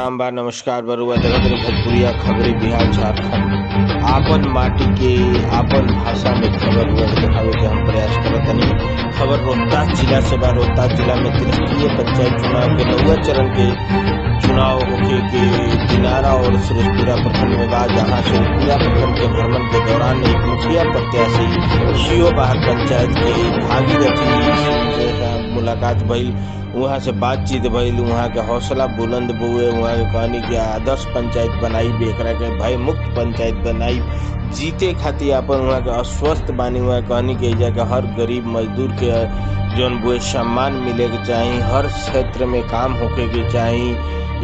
प्रणाम बा, नमस्कार बरुआ देखत रही भोजपुरिया खबरें बिहार झारखंड। आपन माटी के आपन भाषा में खबर हुआ दिखावे के हम प्रयास करतनी। खबर रोहतास जिला से बा। रोहतास जिला में त्रिस्तरीय पंचायत चुनाव के 9वें चरण के चुनाव होके के दिनारा और सूरजपुरा प्रखंड में बा, जहाँ सूरजपुरा प्रखंड के भ्रमण के दौरान एक मुखिया प्रत्याशी सीओ बाहर पंचायत के भागीरथी से मुलाकात भइल। वहाँ से बातचीत भइल, वहाँ के हौसला बुलंद बुए, वहाँ के कहनी कि आदर्श पंचायत बनाई, बेकरा के भय मुक्त पंचायत बनाई, जीते खातिर अपन वहाँ के अस्वस्थ बानी। वहाँ कहनी कि एजा के हर गरीब मजदूर के जौन बुए सम्मान मिले के चाही, हर क्षेत्र में काम होके के चाही।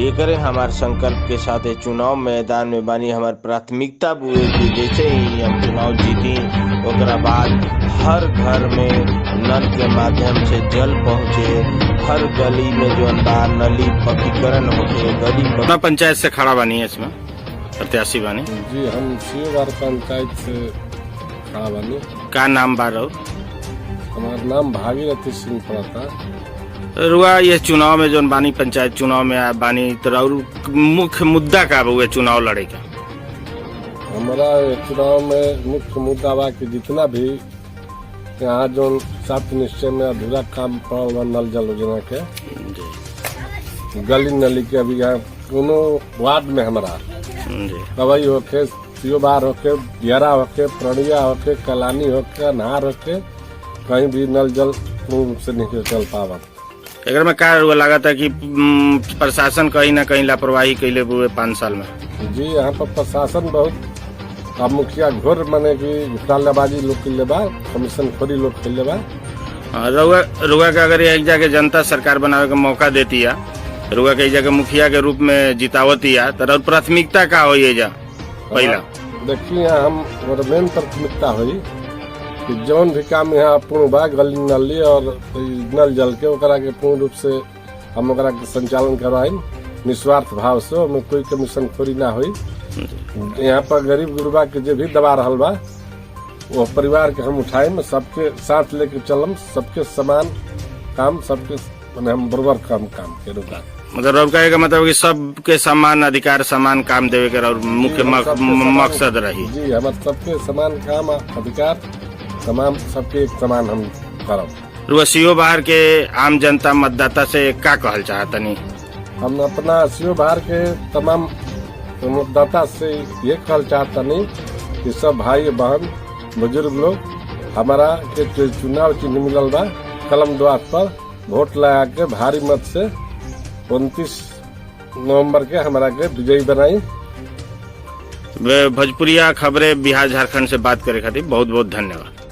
एकरे हमार संकल्प के साथ चुनाव मैदान में बानी। हमार प्राथमिकता बुए कि जैसे ही हम चुनाव जीती ओकरा बाद हर घर में नल के माध्यम से जल पहुँचे, हर गली में जौन बा नली पक्कीकरण होके, गली पंचायत से खड़ा बानी है इसमें प्रत्याशी बानी जी। हम सीओ बार पंचायत से खड़ा बानी। का नाम बा रहो? हमारा नाम भागीरथी सिंह पड़ता। रुआ ये चुनाव में जौन बानी पंचायत चुनाव में बानी तो मुख्य मुद्दा का हुए चुनाव लड़े का? हमारा चुनाव में मुख्य मुद्दा बा कि जितना भी यहाँ जो 7 निश्चय में अधूरा काम पड़ा नल जल योजना के गली नली के अभी यहाँ दोनों वार्ड में हमारा कवई होके, सीओ बार होके, दियारा होके, प्रणिया होके, कलानी होके, अनहार होके, कहीं भी नल जल पूर्ण से नहीं चल पावा। अगर में का लगा था कि प्रशासन कहीं ना कहीं लापरवाही कैले हुए 5 साल में? जी, यहाँ पर प्रशासन बहुत अब मुखिया घोर माने की घोटालाबाजी लोग के बा, कमीशन खोरी लोग के बा। रुआ के अगर एक जाके जनता सरकार बनावे का मौका देती है, रुआ के एक जाके मुखिया के रूप में जितावती है, तो प्राथमिकता का हो ये जा पहला? देखिए हम मेन प्राथमिकता हुई कि जौन भी काम यहाँ पूर्ण बा गली नली और नल जल के ओकरा के पूर्ण रूप से हम ओकरा के संचालन करवाई निस्वार्थ भाव से, ओमें कोई कमीशन खोरी ना हुई। यहाँ पर गरीब गुरबा के जो भी दबा रहल बा वो परिवार के हम उठाए, सबके साथ लेके चलम, सबके समान काम, सबके हम बराबर काम के रुका। मतलब का मतलब कि सबके समान अधिकार समान काम देवे के और मुख्य मकसद रही। जी, हमारे सबके समान काम अधिकार तमाम सबके एक समान हम करब। सीओ बाहर के आम जनता मतदाता से का कहल चाहतनी? हम अपना सीओ बाहर के तमाम मतदाता से ये कहल चाहतनी कि सब भाई बहन बुजुर्ग लोग हमारा के चुनाव चिन्ह मिलल बा, कलम द्वार पर वोट लगा के भारी मत से 29 नवंबर के हमारा के विजयी बनाई। भोजपुरिया खबरें बिहार झारखंड से बात करे खातिर बहुत बहुत धन्यवाद।